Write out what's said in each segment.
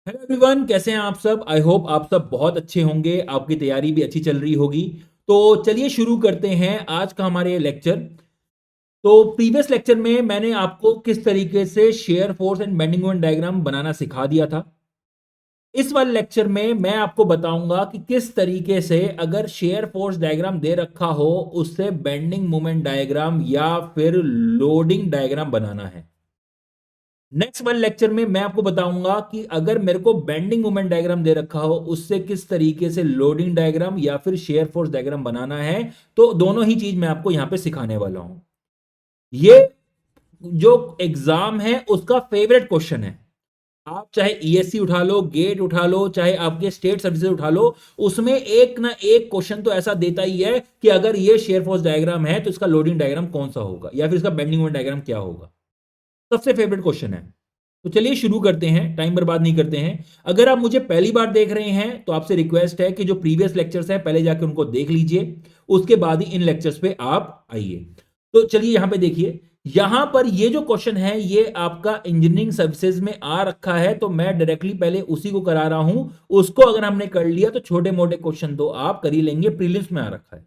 Hello everyone, कैसे हैं आप सब। आई होप आप सब बहुत अच्छे होंगे, आपकी तैयारी भी अच्छी चल रही होगी। तो चलिए शुरू करते हैं आज का हमारे लेक्चर। तो प्रीवियस लेक्चर में मैंने आपको किस तरीके से shear force and bending moment diagram बनाना सिखा दिया था। इस वाले लेक्चर में मैं आपको बताऊंगा कि किस तरीके से अगर शेयर फोर्स डायग्राम दे रखा हो उससे बेंडिंग मोमेंट डायग्राम या फिर लोडिंग डायग्राम बनाना है। नेक्स्ट वाले लेक्चर में मैं आपको बताऊंगा कि अगर मेरे को बेंडिंग मोमेंट डायग्राम दे रखा हो उससे किस तरीके से लोडिंग डायग्राम या फिर शेयर फोर्स डायग्राम बनाना है। तो दोनों ही चीज मैं आपको यहां पे सिखाने वाला हूं। ये जो एग्जाम है उसका फेवरेट क्वेश्चन है। आप चाहे ईएससी उठा लो, गेट उठा लो, चाहे आपके स्टेट सर्विसेज उठा लो, उसमें एक ना एक क्वेश्चन तो ऐसा देता ही है कि अगर ये शेयर फोर्स डायग्राम है तो इसका लोडिंग डायग्राम कौन सा होगा या फिर इसका बेंडिंग मोमेंट डायग्राम क्या होगा। सबसे फेवरेट क्वेश्चन है। तो चलिए शुरू करते हैं, टाइम बर्बाद नहीं करते हैं। अगर आप मुझे पहली बार देख रहे हैं तो आपसे रिक्वेस्ट है कि जो प्रीवियस लेक्चर्स है पहले जाके उनको देख लीजिए, उसके बाद ही इन लेक्चर्स पे आप आइए। तो चलिए यहां पे देखिए, यहां पर ये जो क्वेश्चन है ये आपका इंजीनियरिंग सर्विसेज में आ रखा है, तो मैं डायरेक्टली पहले उसी को करा रहा हूं। उसको अगर हमने कर लिया तो छोटे मोटे क्वेश्चन तो आप कर ही लेंगे, प्रीलिम्स में आ रखा है।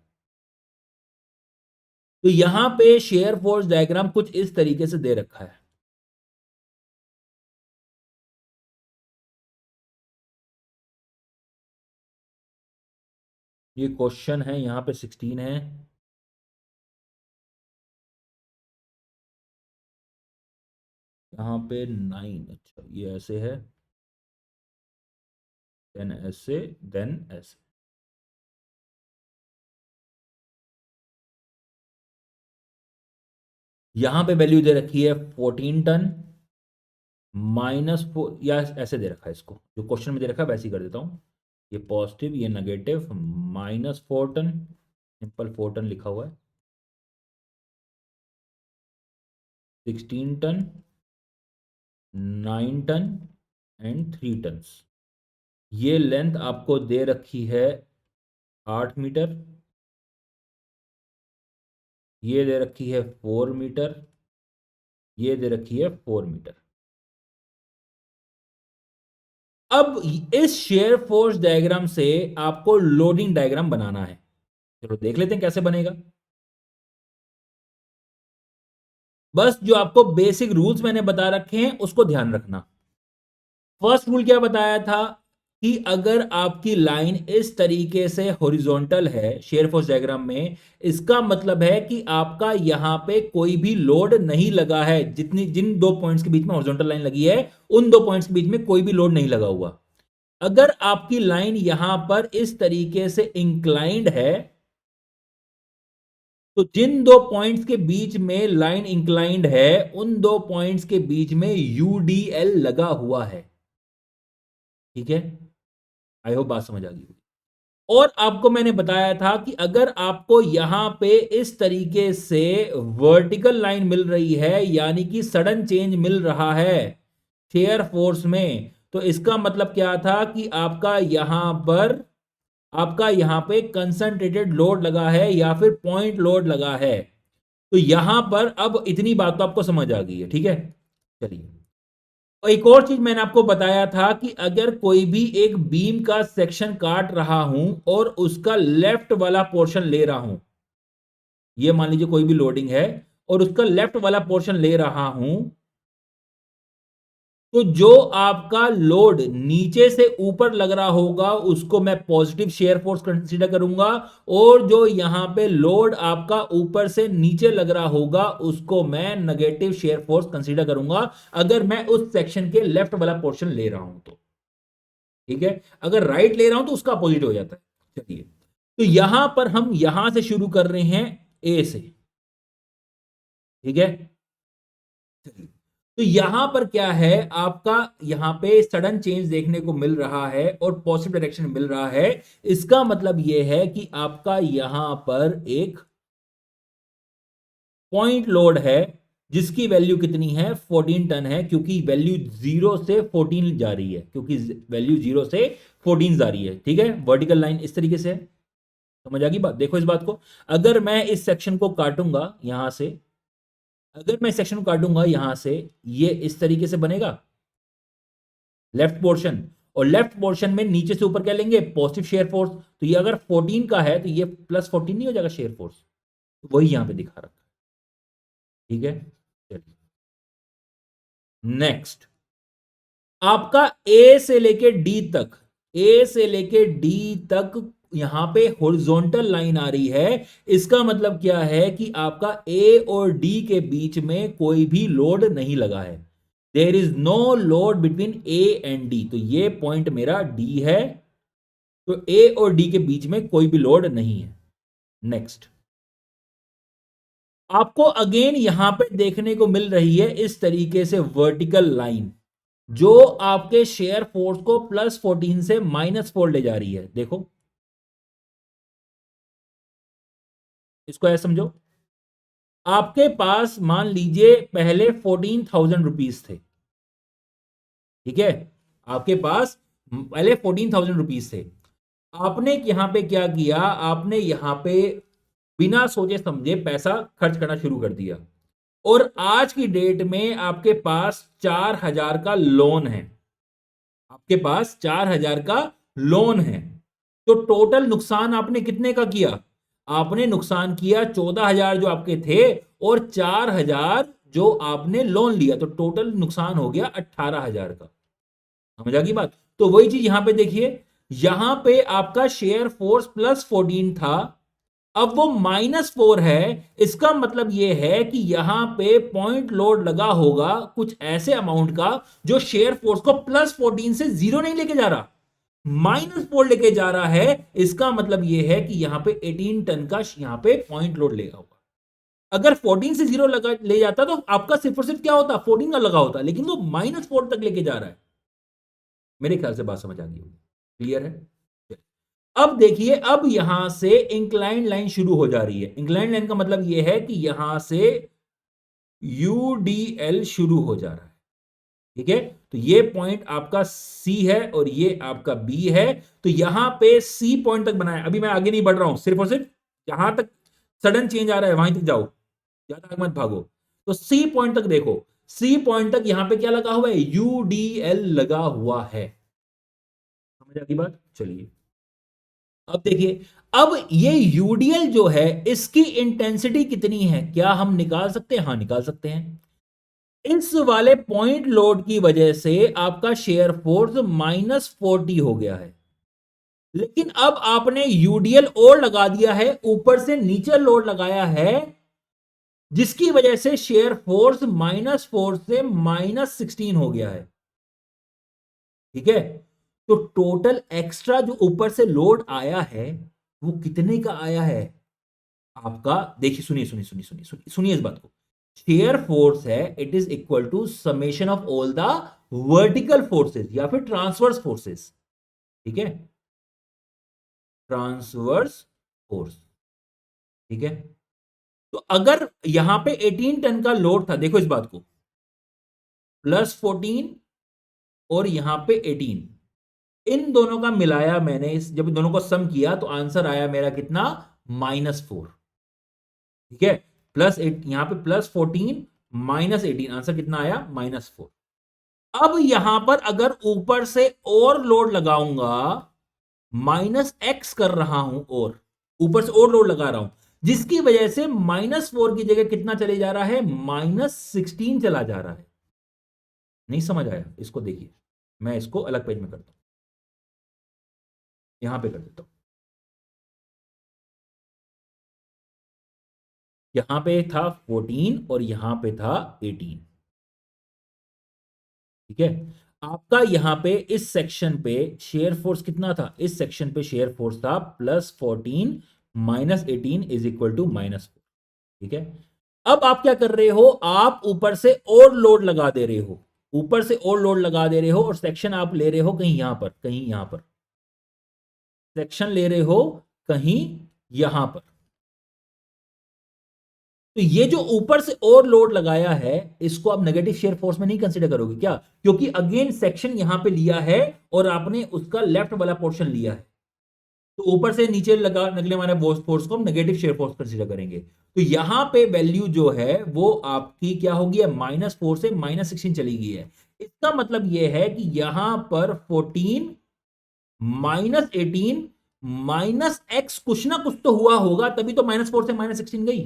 तो यहां पे शेयर फोर्स डायग्राम कुछ इस तरीके से दे रखा है। ये क्वेश्चन है, यहां पे 16 है। यहाँ पे 9, अच्छा ये ऐसे है, देन ऐसे, देन ऐसे। यहां पे वैल्यू दे रखी है 14 टन, -4, या ऐसे दे रखा है, इसको जो क्वेश्चन में दे रखा है वैसे ही कर देता हूं। ये पॉजिटिव, ये नेगेटिव, -4 टन, सिंपल 4 टन लिखा हुआ है। 16 टन, 9 टन एंड 3 टन। ये लेंथ आपको दे रखी है 8 मीटर, ये दे रखी है 4 मीटर, ये दे रखी है 4 मीटर। अब इस शेयर फोर्स डायग्राम से आपको लोडिंग डायग्राम बनाना है। चलो देख लेते हैं कैसे बनेगा। बस जो आपको बेसिक रूल्स मैंने बता रखे हैं उसको ध्यान रखना। फर्स्ट रूल क्या बताया था कि अगर आपकी लाइन इस तरीके से हॉरिजॉन्टल है शेयर फोर्स डायग्राम में, इसका मतलब है कि आपका यहां पे कोई भी लोड नहीं लगा है। जितनी जिन दो पॉइंट्स के बीच में हॉरिजॉन्टल लाइन लगी है उन दो पॉइंट्स के बीच में कोई भी लोड नहीं लगा हुआ। अगर आपकी लाइन यहां पर इस तरीके से इंक्लाइंड है तो जिन दो पॉइंट्स के बीच में लाइन इंक्लाइंड है उन दो पॉइंट्स के बीच में यूडीएल लगा हुआ है। ठीक है, आई होप बात समझ आ गई। और आपको मैंने बताया था कि अगर आपको यहां पे इस तरीके से वर्टिकल लाइन मिल रही है, यानी कि सडन चेंज मिल रहा है शेयर फोर्स में, तो इसका मतलब क्या था कि आपका यहां पे कंसंट्रेटेड लोड लगा है या फिर पॉइंट लोड लगा है। तो यहां पर अब इतनी बात तो आपको समझ आ गई है, ठीक है। चलिए, और एक और चीज मैंने आपको बताया था कि अगर कोई भी एक बीम का सेक्शन काट रहा हूं और उसका लेफ्ट वाला पोर्शन ले रहा हूं, ये मान लीजिए कोई भी लोडिंग है और उसका लेफ्ट वाला पोर्शन ले रहा हूं, तो जो आपका लोड नीचे से ऊपर लग रहा होगा उसको मैं पॉजिटिव शेयर फोर्स कंसीडर करूंगा, और जो यहां पे लोड आपका ऊपर से नीचे लग रहा होगा उसको मैं नेगेटिव शेयर फोर्स कंसीडर करूंगा, अगर मैं उस सेक्शन के लेफ्ट वाला पोर्शन ले रहा हूं तो। ठीक है, अगर राइट ले रहा हूं तो उसका अपोजिट हो जाता है। चलिए, तो यहां पर हम यहां से शुरू कर रहे हैं, ए से। ठीक है, तो यहां पर क्या है, आपका यहां पे सडन चेंज देखने को मिल रहा है और पॉजिटिव डायरेक्शन मिल रहा है। इसका मतलब यह है कि आपका यहां पर एक पॉइंट लोड है जिसकी वैल्यू कितनी है, 14 टन है, क्योंकि वैल्यू 0 से 14 जा रही है, क्योंकि वैल्यू 0 से 14 जा रही है। ठीक है, वर्टिकल लाइन इस तरीके से है। समझ आ गई बात, देखो इस बात को। अगर मैं इस सेक्शन को काटूंगा यहां से, अगर मैं इस सेक्शन को काटूंगा यहां से, ये इस तरीके से बनेगा। लेफ्ट पोर्शन, और लेफ्ट पोर्शन में नीचे से ऊपर क्या लेंगे, पॉजिटिव शेयर फोर्स। तो ये अगर 14 का है तो ये +14 नहीं हो जाएगा शेयर फोर्स, तो वही यहां पे दिखा रखा है। ठीक है, चलिए नेक्स्ट, आपका ए से लेके डी तक, ए से लेके डी तक यहां पे हॉरिजॉन्टल लाइन आ रही है। इसका मतलब क्या है कि आपका ए और डी के बीच में कोई भी लोड नहीं लगा है। There is no load between A and D, तो ये पॉइंट मेरा डी है। तो ए और डी के बीच में कोई भी लोड नहीं है। नेक्स्ट, आपको अगेन यहां पे देखने को मिल रही है इस तरीके से वर्टिकल लाइन, जो आपके शेयर फोर्स को +14 से -4 ले जा रही है। देखो इसको ऐसे समझो, आपके पास मान लीजिए पहले 14,000 रुपीज थे। ठीक है, आपके पास पहले 14,000 रुपीज थे। आपने यहां पे क्या किया, आपने यहां पे बिना सोचे समझे पैसा खर्च करना शुरू कर दिया, और आज की डेट में आपके पास 4,000 का लोन है। आपके पास 4,000 का लोन है, तो टोटल नुकसान आपने कितने का किया, आपने नुकसान किया 14,000 जो आपके थे, और 4,000 जो आपने लोन लिया, तो टोटल नुकसान हो गया 18,000 का। समझ आ गई बात। तो वही चीज यहां पे देखिए, यहां पे आपका शेयर फोर्स +14 था, अब वो -4 है। इसका मतलब यह है कि यहां पे पॉइंट लोड लगा होगा कुछ ऐसे अमाउंट का, जो शेयर फोर्स को +14 से 0 नहीं लेके जा रहा, -4 लेके जा रहा है। इसका मतलब यह है कि यहां पे 18 टन का यहां पे पॉइंट लोड लेगा होगा। अगर 14 से 0 लगा ले जाता तो आपका सिर्फ और सिर्फ क्या होता, 14 का लगा होता, लेकिन वो -4 तक लेके जा रहा है। मेरे ख्याल से बात समझ आ गई होगी, क्लियर है। अब देखिए, अब यहां से इंक्लाइंड लाइन शुरू हो जा रही है। इंक्लाइंड लाइन का मतलब यह है कि यहां से यूडीएल शुरू हो जा रहा है। ठीक है, तो ये पॉइंट आपका सी है और ये आपका बी है। तो यहां पे सी पॉइंट तक बनाया, अभी मैं आगे नहीं बढ़ रहा हूं, सिर्फ और सिर्फ जहां तक सडन चेंज आ रहा है वहीं तक जाओ, ज्यादा आगे मत भागो। तो सी पॉइंट तक देखो, सी पॉइंट तक यहां पे क्या लगा हुआ है, यूडीएल लगा हुआ है। समझ आ गई बात, चलिए अब देखिए, अब ये यूडीएल जो है इसकी इंटेंसिटी कितनी है, क्या हम निकाल सकते हैं, हाँ निकाल सकते हैं। इस वाले पॉइंट लोड की वजह से आपका शेयर फोर्स -40 हो गया है, लेकिन अब आपने यूडीएल और लगा दिया है, ऊपर से नीचे लोड लगाया है, जिसकी वजह से शेयर फोर्स -4 से -16 हो गया है। ठीक है, तो टोटल एक्स्ट्रा जो ऊपर से लोड आया है वो कितने का आया है आपका, देखिए सुनिए सुनिए सुनिए सुनिए सुनिए सुनिए इस बात को। शेयर फोर्स है, it is equal to summation of all the vertical forces या फिर ट्रांसवर्स फोर्सेस। ठीक है, ट्रांसवर्स फोर्स। ठीक है, तो अगर यहां पे 18 टन का लोड था, देखो इस बात को, +14 और यहां पे 18, इन दोनों का मिलाया मैंने, इस जब दोनों को सम किया तो आंसर आया मेरा कितना, -4। ठीक है, +8 यहां पे +14 -18, आंसर कितना आया, -4। अब यहां पर अगर ऊपर से और लोड लगाऊंगा, -x कर रहा हूं, और ऊपर से और लोड लगा रहा हूं, जिसकी वजह से -4 की जगह कितना चले जा रहा है, -16 चला जा रहा है। नहीं समझ आया, इसको देखिए, मैं इसको अलग पेज में करता हूं, यहां पे कर देता हूं। यहां पे था 14 और यहां पे था 18। ठीक है, आपका यहां पे इस सेक्शन पे शेयर फोर्स कितना था, इस सेक्शन पे शेयर फोर्स था +14 -18 इज इक्वल टू -4। ठीक है, अब आप क्या कर रहे हो, आप ऊपर से और लोड लगा दे रहे हो, ऊपर से और लोड लगा दे रहे हो, और सेक्शन आप ले रहे हो कहीं यहां पर, कहीं यहां पर सेक्शन ले रहे हो, कहीं यहां पर। तो ये जो ऊपर से और लोड लगाया है, इसको आप नेगेटिव शेयर फोर्स में नहीं कंसीडर करोगे क्या, क्योंकि अगेन सेक्शन यहां पे लिया है और आपने उसका लेफ्ट वाला पोर्शन लिया है, तो ऊपर से नीचे लगा लगने वाले फोर्स को हम नेगेटिव शेयर फोर्स कंसीडर करेंगे। तो यहां पे वैल्यू जो है वो आपकी क्या होगी, -4 से -16 चली गई है। इसका मतलब यह है कि यहां पर 14 -18 -x कुछ ना कुछ तो हुआ होगा, तभी तो -4 से -16 गई।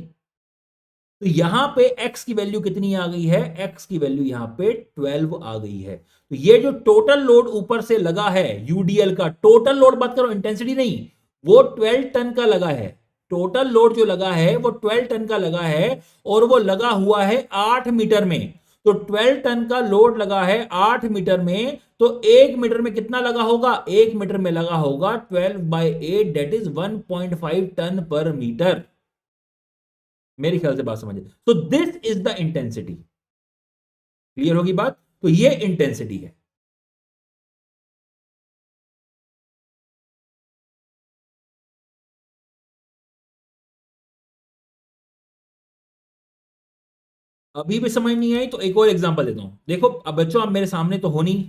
तो यहां पे x की वैल्यू कितनी आ गई है? x की वैल्यू यहां पे 12 आ गई है। तो ये जो टोटल लोड ऊपर से लगा है यूडीएल का, टोटल लोड बात करो, इंटेंसिटी नहीं, वो 12 टन का लगा है। टोटल लोड जो लगा है वो 12 टन का लगा है, और वो लगा हुआ है 8 मीटर में। तो 12 टन का लोड लगा है 8 मीटर में, तो 1 मीटर में कितना लगा होगा? 1 मीटर में लगा होगा 12/8, that is 1.5 ton per metre. मेरे ख्याल से बात समझे। तो this is the intensity. Clear होगी बात? तो ये इंटेंसिटी है। अभी भी समझ नहीं आई तो एक और एग्जांपल देता हूं। देखो अब बच्चों, आप मेरे सामने तो हो नहीं,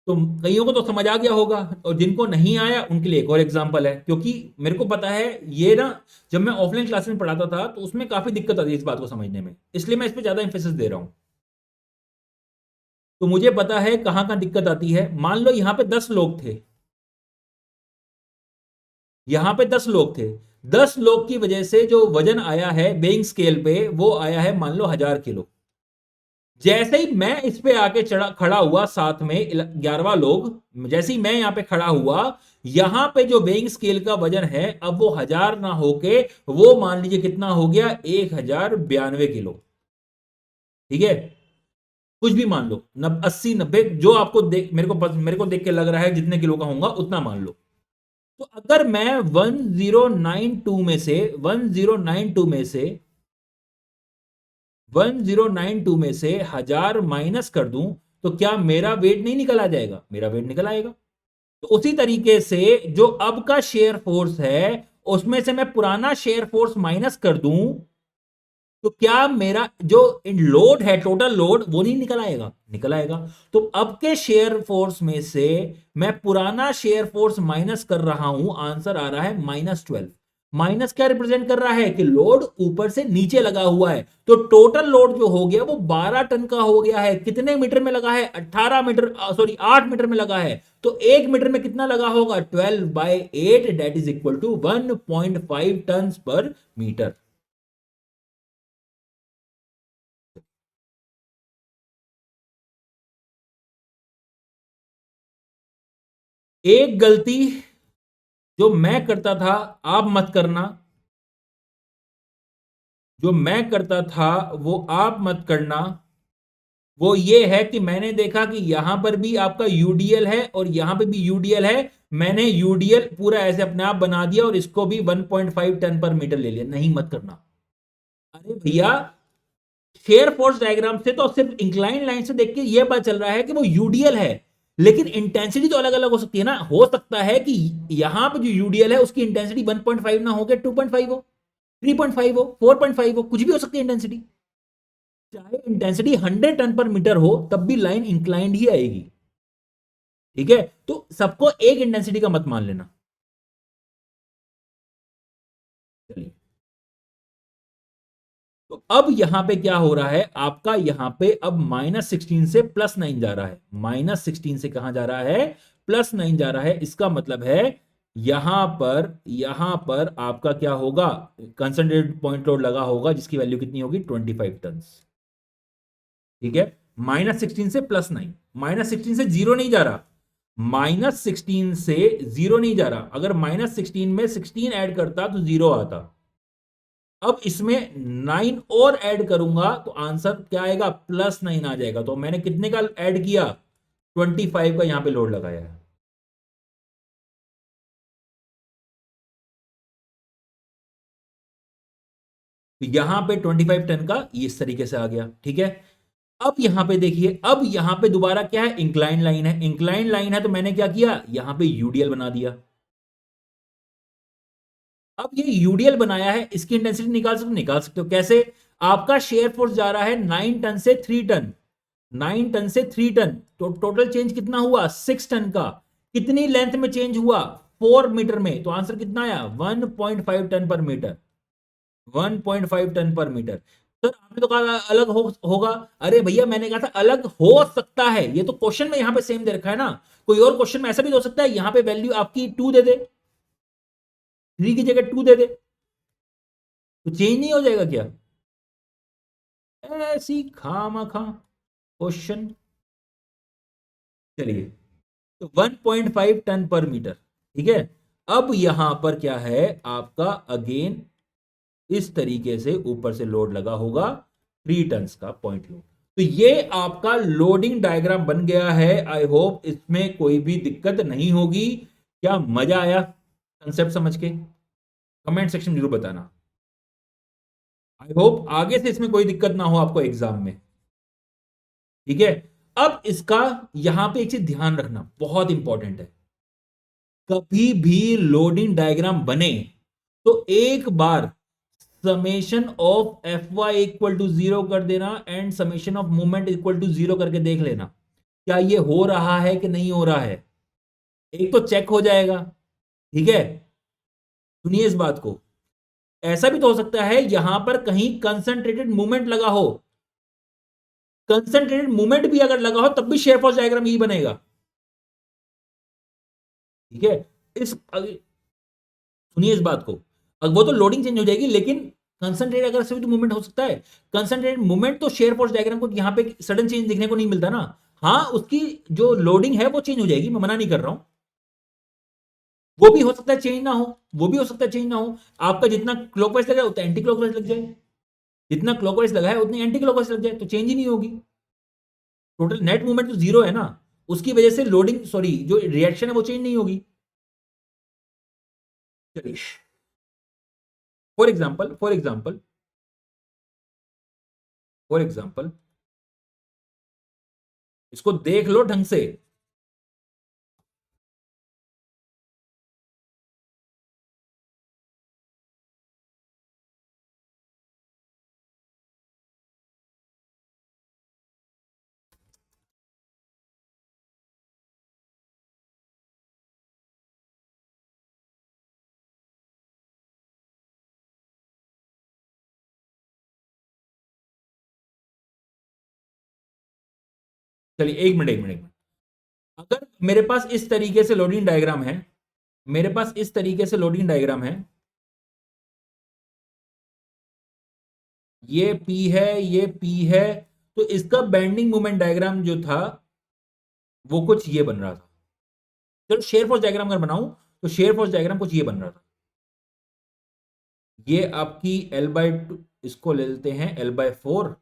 तो कईयों को तो समझ आ गया होगा, और जिनको नहीं आया उनके लिए एक और एग्जांपल है। क्योंकि मेरे को पता है ये ना, जब मैं ऑफलाइन क्लास में पढ़ाता था तो उसमें काफी दिक्कत आती है इस बात को समझने में, इसलिए मैं इस पर ज्यादा इंफेसिस दे रहा हूं। तो मुझे पता है कहां कहां दिक्कत आती है। मान लो यहां पे 10 लोग थे, यहां पे 10 लोग थे। 10 लोग की वजह से जो वजन आया है वेइंग स्केल पे, वो आया है मान लो 1000 किलो। जैसे ही मैं इस पे आके चढ़ा खड़ा हुआ, साथ में 11वां लोग, जैसे ही मैं यहां पे खड़ा हुआ, यहां पे जो वेइंग स्केल का वजन है, अब वो 1000 ना होके वो मान लीजिए कितना हो गया? 1092 किलो। ठीक है, कुछ भी मान लो, 80 90, जो आपको देख, मेरे को देख के लग रहा है जितने किलो का होगा उतना मान लो। तो अगर मैं 1092 में से 1092 में से 1092 में से 1000 माइनस कर दूं, तो क्या मेरा वेट नहीं निकल आ जाएगा? मेरा वेट निकल आएगा। तो उसी तरीके से जो अब का शेयर फोर्स है, उसमें से मैं पुराना शेयर फोर्स माइनस कर दूं, तो क्या मेरा जो लोड है, टोटल लोड, वो नहीं निकल आएगा? निकल आएगा। तो अब के शेयर फोर्स में से मैं पुराना शेयर फोर्स माइनस कर रहा हूं, आंसर आ रहा है -12। माइनस क्या रिप्रेजेंट कर रहा है? कि लोड ऊपर से नीचे लगा हुआ है। तो टोटल लोड जो हो गया वो 12 टन का हो गया है। कितने मीटर में लगा है? 18 मीटर, सॉरी 8 मीटर में लगा है। तो 1 मीटर में कितना लगा होगा? 12/8, that is equal to 1.5 ton per metre. एक गलती जो मैं करता था, आप मत करना। जो मैं करता था वो आप मत करना। वो ये है कि मैंने देखा कि यहां पर भी आपका यूडीएल है और यहां पे भी यूडीएल है। मैंने यूडीएल पूरा ऐसे अपने आप बना दिया और इसको भी 1.5 टन पर मीटर ले लिया। नहीं, मत करना। अरे भैया, शेयर फोर्स डायग्राम से तो सिर्फ इंक्लाइन लाइन से देख के ये पता चल रहा है कि वो यूडीएल है, लेकिन इंटेंसिटी तो अलग अलग हो सकती है ना। हो सकता है कि यहां पे जो यूडीएल है उसकी इंटेंसिटी 1.5 ना हो के 2.5 हो, 3.5 हो, 4.5 हो, कुछ भी हो सकती है इंटेंसिटी। चाहे इंटेंसिटी 100 टन पर मीटर हो, तब भी लाइन इंक्लाइंड ही आएगी। ठीक है, तो सबको एक इंटेंसिटी का मत मान लेना। चलिए, तो अब यहां पे क्या हो रहा है आपका? यहां पे अब -16 से +9 जा रहा है। -16 से कहां जा रहा है? +9 जा रहा है। इसका मतलब है यहां पर आपका क्या होगा? कंसंट्रेटेड पॉइंट लोड लगा होगा, जिसकी वैल्यू कितनी होगी? 25 टन। ठीक है, -16 से +9। -16 से जीरो नहीं जा रहा, -16 से जीरो नहीं जा रहा। अगर -16 में 16 ऐड करता तो जीरो आता। अब इसमें 9 और ऐड करूंगा तो आंसर क्या आएगा? +9 आ जाएगा। तो मैंने कितने का ऐड किया? 25 का यहां पे लोड लगाया है। तो यहां पे 25 टन का इस तरीके से आ गया। ठीक है, अब यहां पे देखिए, अब यहां पे दोबारा क्या है? इंक्लाइन लाइन है। इंक्लाइन लाइन है तो मैंने क्या किया? यहां पे यूडीएल बना दिया। अब ये यूडीएल बनाया है, इसकी इंटेंसिटी निकाल सकते हो। कैसे? आपका शेयर फोर्स जा रहा है 9 टन से 3 टन, 9 टन से 3 टन, तो टोटल चेंज कितना हुआ? 6 टन का। कितनी लेंथ में चेंज हुआ? 4 मीटर में। तो आंसर कितना आया? 1.5 ton per metre. 1.5 ton per metre. Sir आपने तो कहा अलग होगा। अरे भैया मैंने कहा था अलग हो सकता है, ये तो क्वेश्चन में यहां पे सेम दे रखा है ना। कोई और क्वेश्चन में ऐसा भी तो हो सकता है यहां पे वैल्यू आपकी 2 दे दे, 3 की जगह 2 दे दे, तो चेंज नहीं हो जाएगा क्या? ऐसी खामा खा क्वेश्चन। चलिए, तो 1.5 टन पर मीटर, ठीक है। अब यहां पर क्या है आपका, अगेन इस तरीके से ऊपर से लोड लगा होगा 3 टन का पॉइंट लोड। तो ये आपका लोडिंग डायग्राम बन गया है। आई होप इसमें कोई भी दिक्कत नहीं होगी। क्या मजा आया कंसेप्ट समझ के? कमेंट सेक्शन जरूर बताना। आई होप आगे से इसमें कोई दिक्कत ना हो आपको एग्जाम में, ठीक है। अब इसका यहां पे एक चीज ध्यान रखना बहुत इंपॉर्टेंट है, कभी भी लोडिंग डायग्राम बने तो एक बार summation of F Y equal to 0 कर देना and summation of movement equal to 0 करके देख लेना क्या ये हो रहा है कि नहीं हो रहा है। एक तो चेक हो जाएगा, ठीक है। सुनिए इस बात को, ऐसा भी तो हो सकता है यहां पर कहीं कंसंट्रेटेड मूवमेंट लगा हो, कंसंट्रेटेड मूवमेंट भी अगर लगा हो तब भी शेयर फोर्स डायग्राम यही बनेगा, ठीक है। इस सुनिए इस बात को, अब वो तो लोडिंग चेंज हो जाएगी लेकिन कंसंट्रेट अगर से भी तो मूवमेंट हो सकता है। कंसंट्रेट मूवमेंट तो शेयर फोर्स डायग्राम को यहां पे सडन चेंज देखने को नहीं मिलता ना। हाँ उसकी जो लोडिंग है वो चेंज हो जाएगी, मैं मना नहीं कर रहा हूं, वो भी हो सकता है चेंज ना हो, वो भी हो सकता है चेंज ना हो। आपका जितना क्लॉकवाइज लगा है उतना एंटी क्लॉकवाइज लग जाए, जितना क्लॉकवाइज लगा है उतनी एंटी क्लॉकवाइज लग जाए, तो चेंज ही नहीं होगी। टोटल नेट मूवमेंट तो जीरो है ना, उसकी वजह से लोडिंग सॉरी जो रिएक्शन है वो चेंज नहीं होगी। चलिए, फॉर एग्जाम्पल इसको देख लो ढंग से। चलिए एक मिनट, अगर मेरे पास इस तरीके से लोडिंग डायग्राम है, मेरे पास इस तरीके से लोडिंग डायग्राम है, ये P है, ये P है, तो इसका बेंडिंग मोमेंट डायग्राम जो था वो कुछ ये बन रहा था। चलो शेयर फोर्स डायग्राम अगर बनाऊं तो शेयर फोर्स डायग्राम कुछ ये बन रहा था। ये आपकी L/2, इसको ले लेते हैं L/4,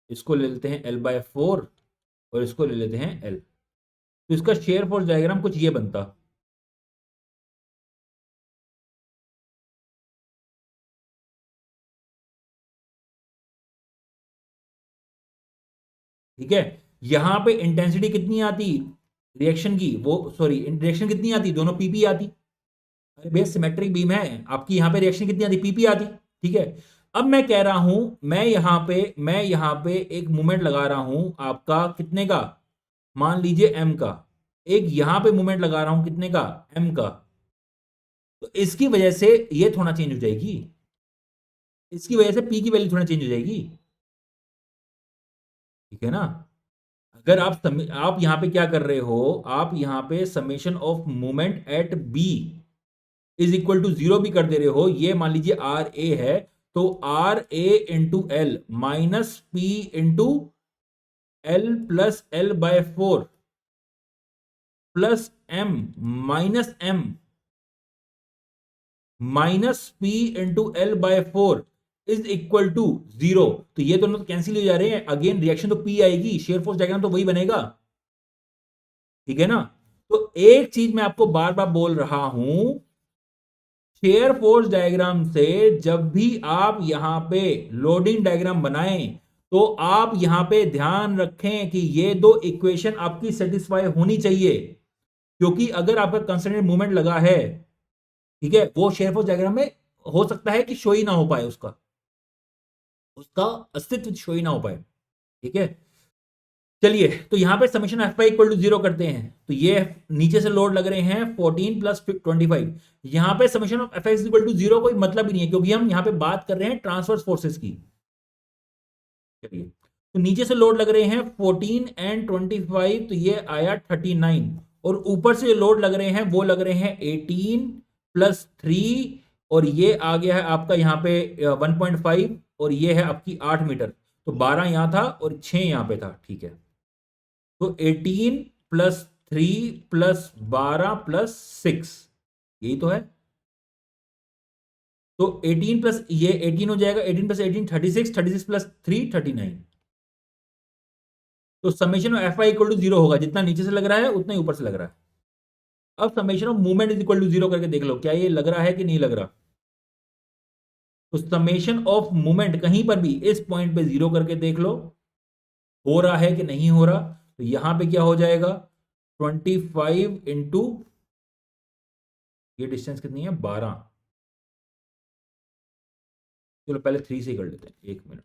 इसको ले लेते हैं L/4 और इसको ले लेते हैं L। तो इसका शेयर फोर्स डायग्राम कुछ ये बनता, ठीक है। यहां पे इंटेंसिटी कितनी आती रिएक्शन की, वो सॉरी रिएक्शन कितनी आती, दोनों पीपी आती। अरे भैया सिमेट्रिक बीम है आपकी, यहां पे रिएक्शन कितनी आती, पीपी आती, ठीक है। अब मैं कह रहा हूं, मैं यहां पे एक मूवमेंट लगा रहा हूं आपका कितने का, मान लीजिए एम का। एक यहां पे मूवमेंट लगा रहा हूं कितने का, एम का। तो इसकी वजह से ये थोड़ा चेंज हो जाएगी, इसकी वजह से पी की वैल्यू थोड़ा चेंज हो जाएगी, ठीक है ना। अगर आप यहां पे क्या कर रहे हो, आप यहां पे summation of moment at B is equal to 0 भी कर दे रहे हो, ये मान लीजिए आर ए है, तो R A into L minus P into L plus L/4 plus M minus M minus P into L/4 is equal to 0। तो ये दोनों तो कैंसिल हो जा रहे हैं, अगेन रिएक्शन तो पी आएगी, शेयर फोर्स डायग्राम तो वही बनेगा, ठीक है ना। तो एक चीज मैं आपको बार बार बोल रहा हूं, शेयर फोर्स डायग्राम से जब भी आप यहां पे लोडिंग डायग्राम बनाएं तो आप यहां पे ध्यान रखें कि ये दो इक्वेशन आपकी सेटिस्फाई होनी चाहिए, क्योंकि अगर आपका कंसर्टेंट मूवमेंट लगा है, ठीक है, वो शेयर फोर्स डायग्राम में हो सकता है कि शो ही ना हो पाए, उसका उसका अस्तित्व शो ही ना हो पाए, ठीक है। चलिए, तो यहां पे summation F pi equal to 0 करते हैं, तो ये नीचे से लोड लग रहे हैं 14 प्लस 25। यहां पे summation of F X equal to 0 कोई मतलब ही नहीं है, क्योंकि हम यहां पे बात कर रहे हैं ट्रांसवर्स फोर्सेस की, चलिए, तो नीचे से लोड लग रहे हैं 14 एंड 25, तो ये आया 39, और ऊपर से लोड लग रहे हैं वो लग रहे हैं 18 प्लस 3, और ये आ गया है आपका यहाँ पे 1.5, और ये है आपकी 8 मीटर, तो 12 यहां था और 6 यहां पे था, ठीक है। तो 18 प्लस 3 प्लस 12 प्लस 6, यही तो है। तो 18 प्लस ये 18 हो जाएगा, 18 प्लस 18 36, 36 प्लस 3 39। तो summation of F I equal to 0 होगा, जितना नीचे से लग रहा है उतना ही ऊपर से लग रहा है। अब summation of movement is equal to 0 करके देख लो, क्या ये लग रहा है कि नहीं लग रहा। तो समेशन ऑफ मूवमेंट कहीं पर भी इस पॉइंट पे 0 करके देख लो, हो रहा है कि नहीं हो रहा। तो यहां पे क्या हो जाएगा, 25 इंटू, ये डिस्टेंस कितनी है, 12। चलो पहले 3 से कर लेते हैं, एक minute.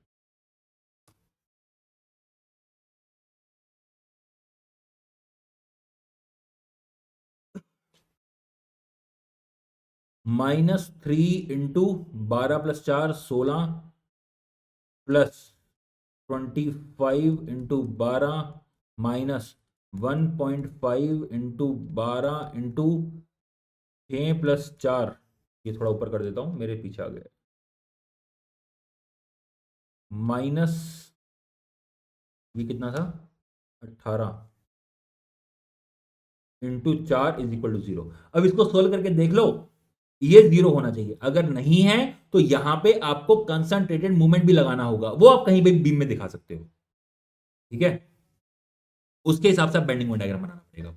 -3 into 12 plus 4 16, plus 25 into 12 minus 1.5 into 12 into 6 plus 4, ये थोड़ा ऊपर कर देता हूं, मेरे पीछे आ गया, माइनस, ये कितना था, 18 इंटू 4 इज इक्वल टू 0। अब इसको सोल्व करके देख लो, ये 0 होना चाहिए, अगर नहीं है तो यहां पे आपको कंसंट्रेटेड मूवमेंट भी लगाना होगा, वो आप कहीं भी बीम में दिखा सकते हो, ठीक है। उसके हिसाब से आप बेंडिंग डायग्राम बनाना पड़ेगा।